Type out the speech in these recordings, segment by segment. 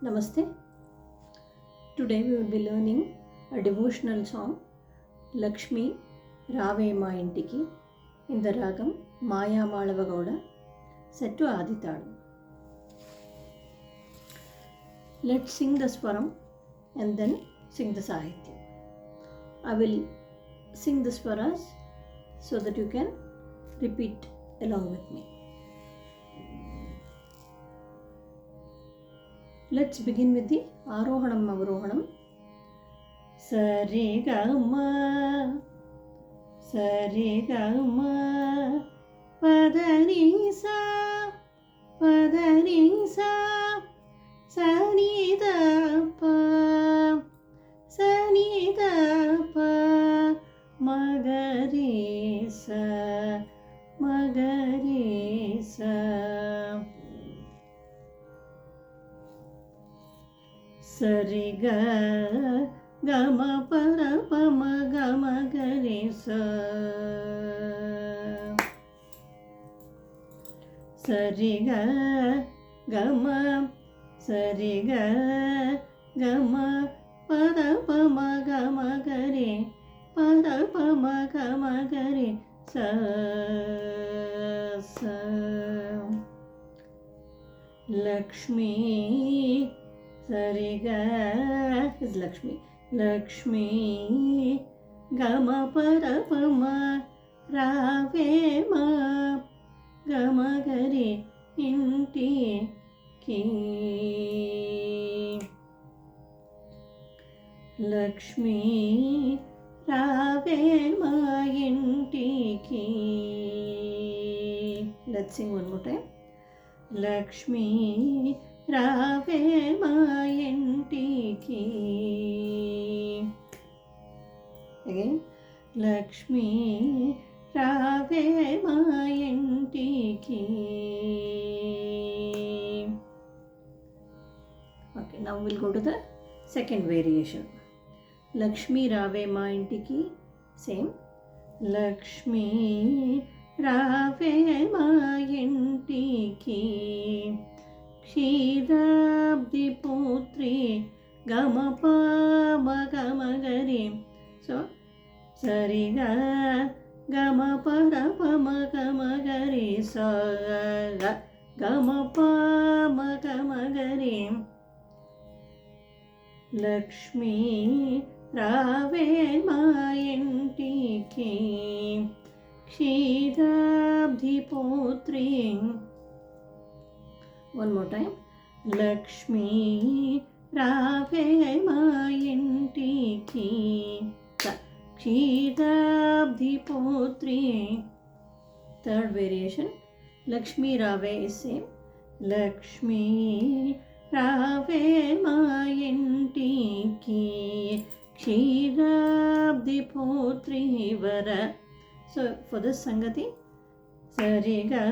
Namaste. Today we will be learning a devotional song Lakshmi Rave Ma Intiki in the ragam Maya Malavagauda set to Aditadu. Let's sing the swaram and then sing the sahitya. I will sing the swaras so that you can repeat along with me. Let's begin with the Arohanam Avarohanam. Sari Gama Sari Gama Padani Sa Padani Sa Sani Da Pa Sani Da Pa Magari Sa Magari Sa Sari Ga Gama Para Pama Gama Gari Sa Sari Ga Gama Sari Ga Gama Para Pama Gama Gari Para Pama Gama Gari Sa Sa Lakshmi Sariga is Lakshmi. Lakshmi Gama Parapama Rave Ma Gama Gari Inti Ki Lakshmi Rave Ma Inti Ki. Let's sing one more time. Lakshmi Rave Ma Intiki. Again. Lakshmi Rave Ma Intiki. Okay, now we'll go to the second variation. Lakshmi Rave Ma Intiki. Same. Lakshmi Rave Ma Intiki. Kshirabdi Putri Gama Pama Gama Gari. So, Sariga Gama Para Pama Gama Gari. Sa Gama Pama Gama Gari. Lakshmi Rave Ma Intiki. Kshirabdi Putri. One more time. Lakshmi Rave Ma Intiki. Kshirabdi Putri. Third variation. Lakshmi Rave is same. Lakshmi Rave Ma Intiki. Kshirabdi Putri Vara. So for this Sangati, Sariga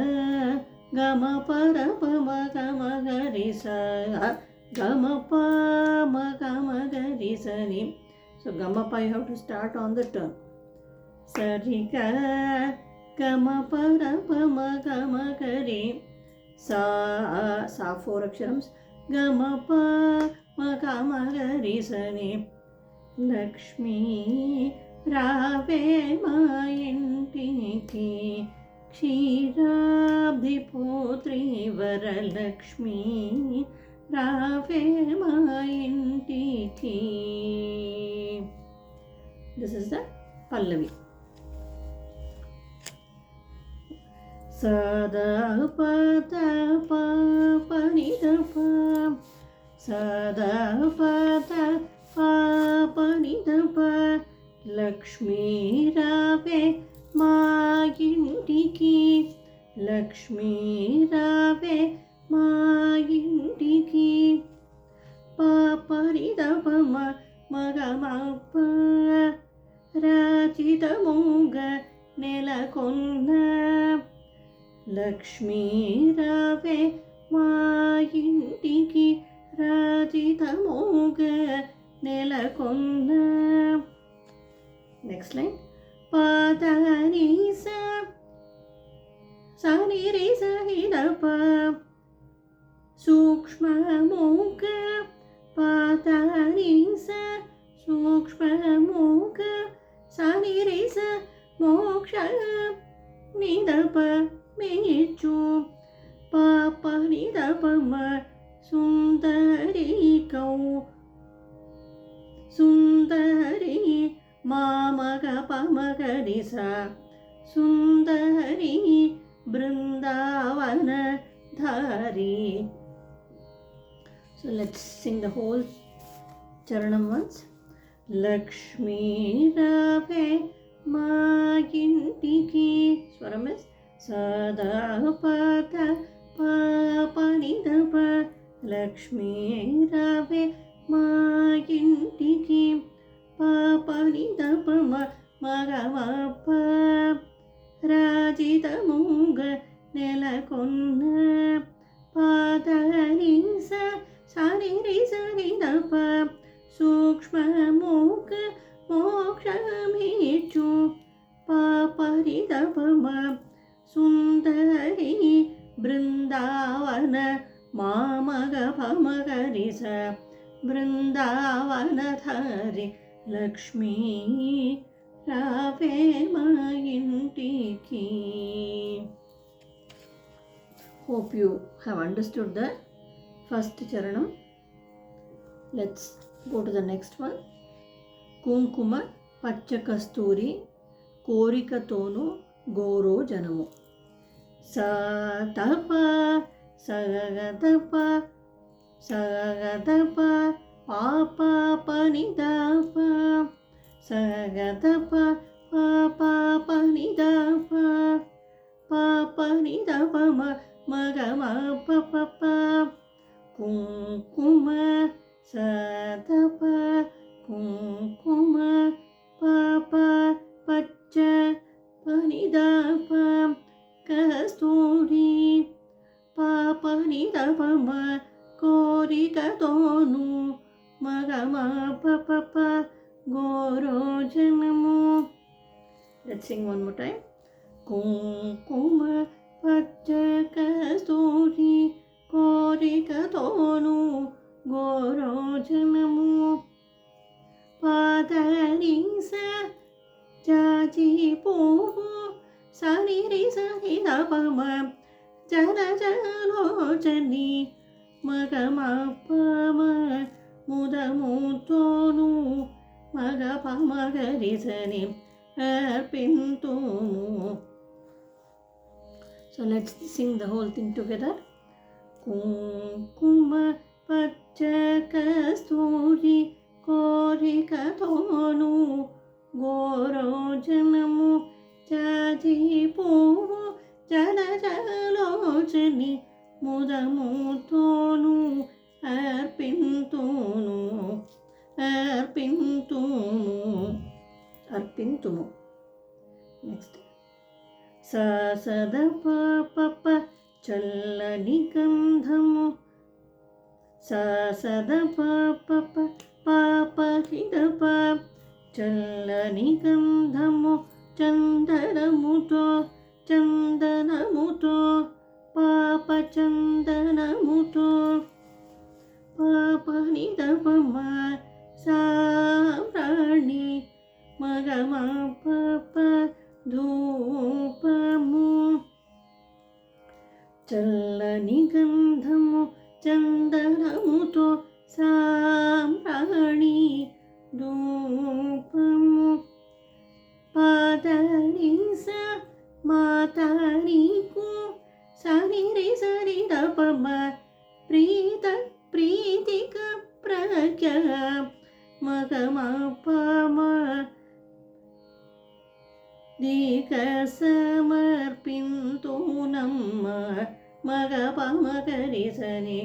Gama Para Pama Gama Gari Sa Gama Pama Gama Gari Sani. So Gama Pa you have to start on the turn. Sariga Gama Para Pama Gama Gari Sa 4 aksharams. Gama Pama Gama Gari Sani. Lakshmi Rave Ma Intiki. Kshirabdi Putri Varalakshmi Rave Ma Intiki. This is the Pallavi. Sada Pada Pa Panida Pa Sada Pada Pa Panida Pa Lakshmi Rave Ma Intiki. Lakshmi Rave Ma Intiki. Pa Parida Pama Magama Pa Rachita Munga Nelakonna. Lakshmi Rave Ma Intiki. Rachita Munga Nelakonna. Next line. Padani Sa Sani Re Sa Hi Da Pa సూక్ష్మమూక పాతరిస సూక్ష్మమూక సనిరిస మోక్ష నిదప మేచు పాప నిదపమ సుందరి కౌ సుందరి మామగ పమగరిస సుందరి బృందావన ధారి. So let's sing the whole charanam once. Lakshmi rave ma intiki, swaram is sada pada pa panidapa. Lakshmi rave ma intiki pa panidapa magamapa. Rajita munga నెలకొన్న పాదనిస సనిరిస నిదప సూక్ష్మమూక మోక్షమేచు పాపరిదపమ సుందరి బృందావన మామగ పమగరిస బృందావన ధారి. లక్ష్మీ రావే మా ఇంటికి. Hope you have understood the first charanam. Let's go to the next one. Kunkuma Pacha Kasturi Korikatonu Goro Janamu. Satapa Sagatapa Sagatapa Papa Panidapa Sagatapa Papa Panidapa Papa Nidapa Magama papa kunkuma satapa kunkuma papa pacha panidapa kasturi papa nidapa korikatonu magama papa goro janamu. Let's sing one more time. Kunkuma Pacha kasturi korikatonu goro janamu padarisa jaji puvu sanirisa hidapama jana jalojani magamapama mudamutonu magapamagarisani arpintumu. So let's sing the whole thing together. Kunkuma pacha kasturi korikatonu goro janamu jaji puvu jana jalojani mudamutonu arpintumu. Next. Sa sada pa papa చల్లని గంధము సదప పప పాప హిదప చల్లని గంధము చందనముతో చందనముతో పాప చందనముతో పాప నిదపమ సామ్రాణి మగమ పప ధూపము చల్లని గంధము చందనముతో సామ్రాణి ధూపము పాదరిస మాతారికు సరి సరి దపమ ప్రీతిక ప్రఖ్య మగమ పమ దీక సమర్పింతు నమ్మ మగ పమగరిసని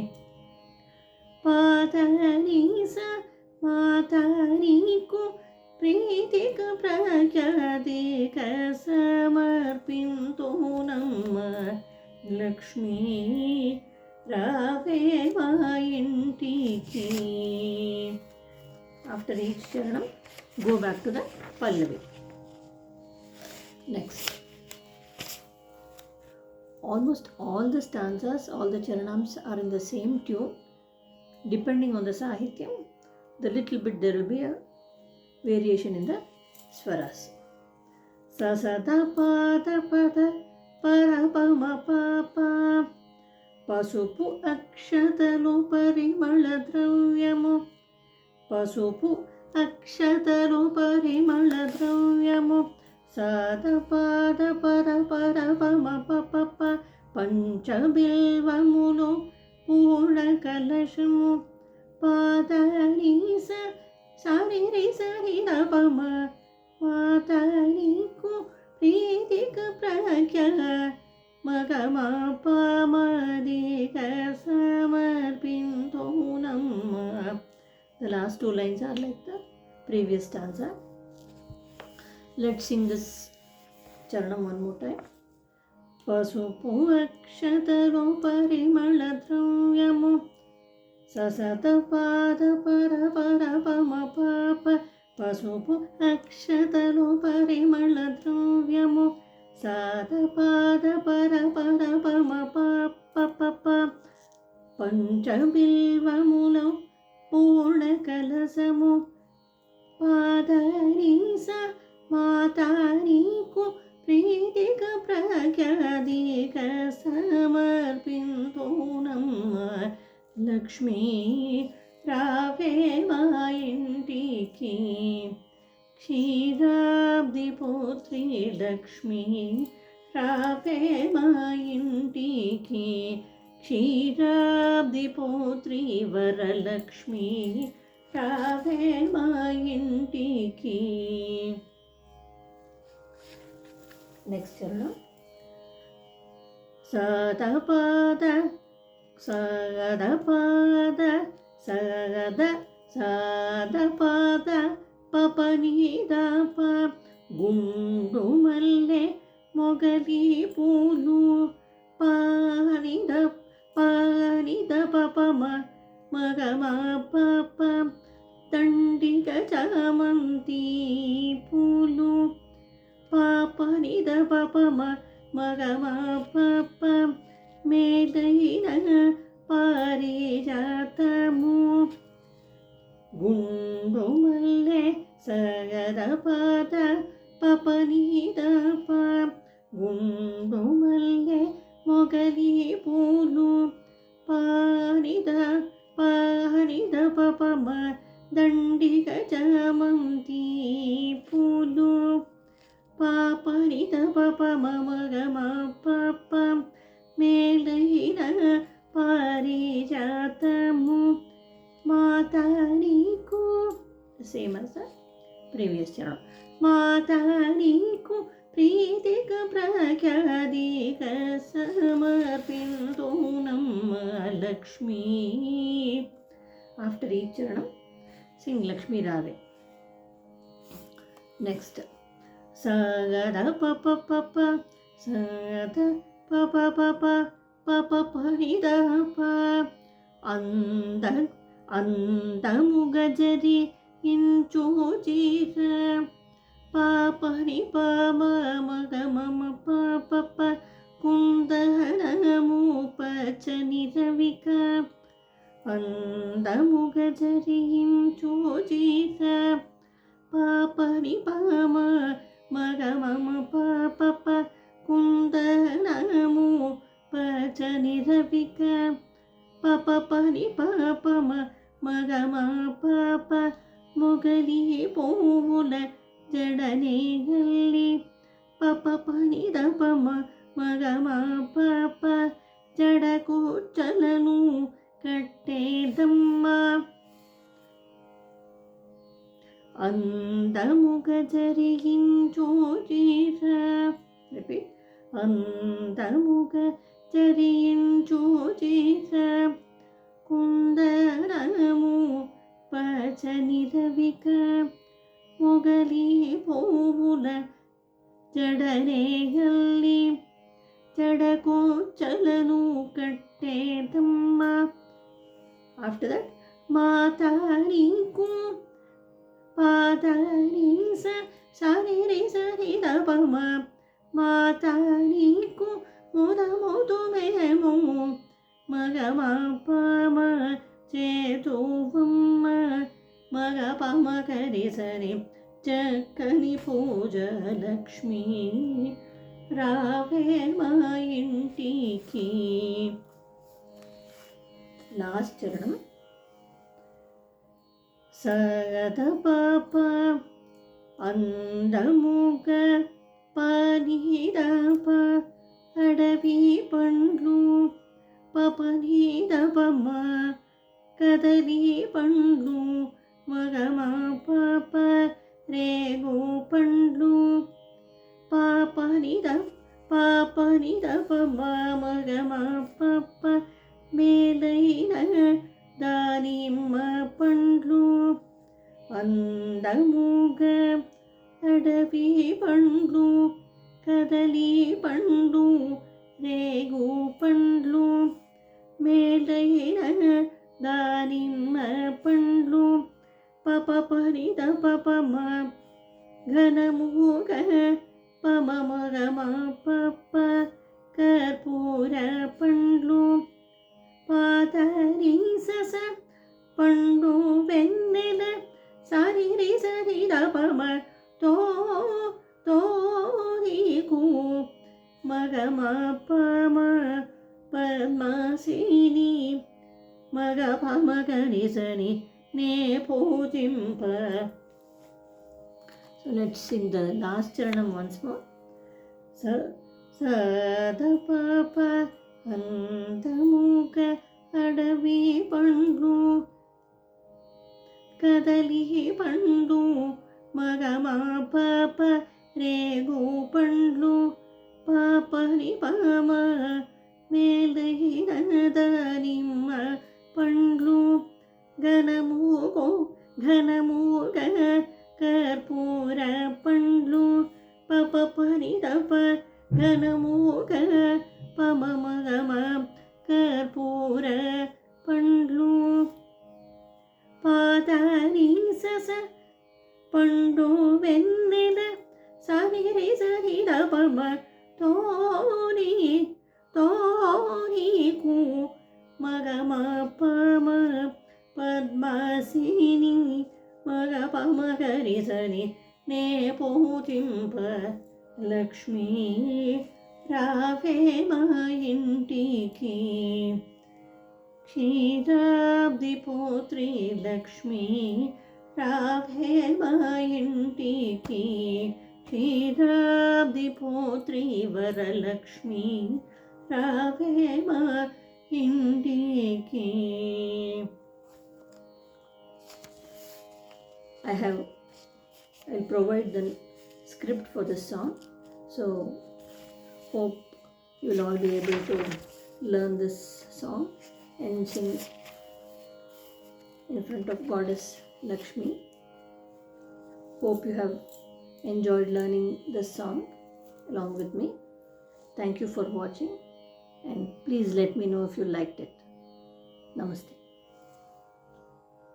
పాదరిస మాతారికు ప్రీతిక ప్రఖ్యాతిక సమర్పింతు నమ్మ లక్ష్మీ రావే మా ఇంటికి. After each charanam, go back to the Pallavi. Next. almost all the stanzas, all the charanams are in the same tune. Depending on the sahityam, the little bit there will be a variation in the swaras. Sa sa da pa da pa da para pa ma pa pa. Pasupu akshatalu parimala dravyamu. Pasupu akshatalu parimala dravyamu. Sada pada para para pama papa pa. Panchabilvamulu purna kalashmu. Padanisa sariri sarira pama. Mataniku pritika prakya. Magama pamadika samarpinto namma. The last two lines are like the previous stanza. Let's sing this charanam one more time. Pasupu akshatalu parimala dravyamu. Sasata pada para para pama papa. Pasupu akshatalu parimala dravyamu. Sada pada para para pama papa papa. Panchabilvamulo purna kalasamu. Padanisa mataniku pritika prakyadika samarpinto namma. Lakshmi rave ma intiki. Ksheerabdi putri Lakshmi rave ma intiki. Ksheerabdi putri Varalakshmi rave ma intiki. Next charanam. Sadapada sadapada sada sadapada papanidapa. Gundu malle mogali pulu. Panida papama magama papa. Dandika chamanti pulu. Papanida papama magama papa. Medaina parijatamu. Gundu malle sagadapada papanidapa. Gundu malle mogali pulu. Panida papama. Dandika chamanti pulu. Papanida papama magama papa. Melaina parijatamu. Mataniku, same as the previous channel. Mataniku pritika prakyadika samarpinto namma. Lakshmi. After each charanam, sing Lakshmi Rave. Next. Sagada papa papa. Sagada papa papa. Papa panida pa. Andamugajari inchojira. Papani pama magamama papa. Kundanamu pachani ravika. Andamugajari inchojira. Papani pama magamama papa. Kundanamu pachani ravika. Papa pani papa magama papa. Mogali povula jadanegalli. Papa pani dapama magama papa. Jadaku chalanu kattedamma. Andamuga jarinchojira. Repeat. Andamuga jarinchojira. Kundanamu pachani ravika. Mogali povula jadanegalli. Jadaku chalanu kattedamma. After that, mataniku padanisa sariri sarida pama. Mataniku ముదముతు మేము మగమ పమ చేతువమ్మ మగ పమ కరి సరి చక్కని పూజ లక్ష్మి రావే మా ఇంటికి. లాస్ట్ చరణం. సగద పాప అందముగ పనిదప అడవి పండ్లు పపనిదపమ్మ కదలి పండ్లు మగమ పాప రేగు పండ్లు పాపనిదపమ్మ మగమ పాప మేలైన దానిమ్మ పండ్లు అందముగ అడవి పండ్లు కదలి పండ్లు రేగు పండ్లు మేలైన దానిమ్మ పండ్లు పపనిదపమ ఘనముగ పమగమ పప్ప కర్పూర పండ్లు పాతరి సస పండు వెన్నెల సరి దపమ తోకు మగమ పమ పద్మసిని మగ పమ గనిసని నే పూజింప. So let's sing the last charanam once more. సదపప అందముగ అడవి పండ్లు కదలి పండ్లు మగమ పాప రేగు పండ్లు పాపని పామ మేలైన దానిమ్మ పండ్లు ఘనముగ కర్పూర పండ్లు పపనిదప ఘనముగ పమగమ కర్పూర పండ్లు పాతరి సస పండు వెన్నెల సరి దపమ తోకు మగమ పమ పద్మసిని మగ పమ కరి సరి నే పూజింప లక్ష్మీ రావే మా ఇంటికి. క్షీరాబ్ది పుత్రి లక్ష్మీ రావే మా ఇంటికి. క్షీరాబ్ది పుత్రి వరలక్ష్మి రావే మా ఇంటికి. I'll provide the script for this song, so hope you'll all be able to learn this song and sing in front of Goddess Lakshmi. Hope you have enjoyed learning this song along with me. Thank you for watching, and please let me know if you liked it. Namaste.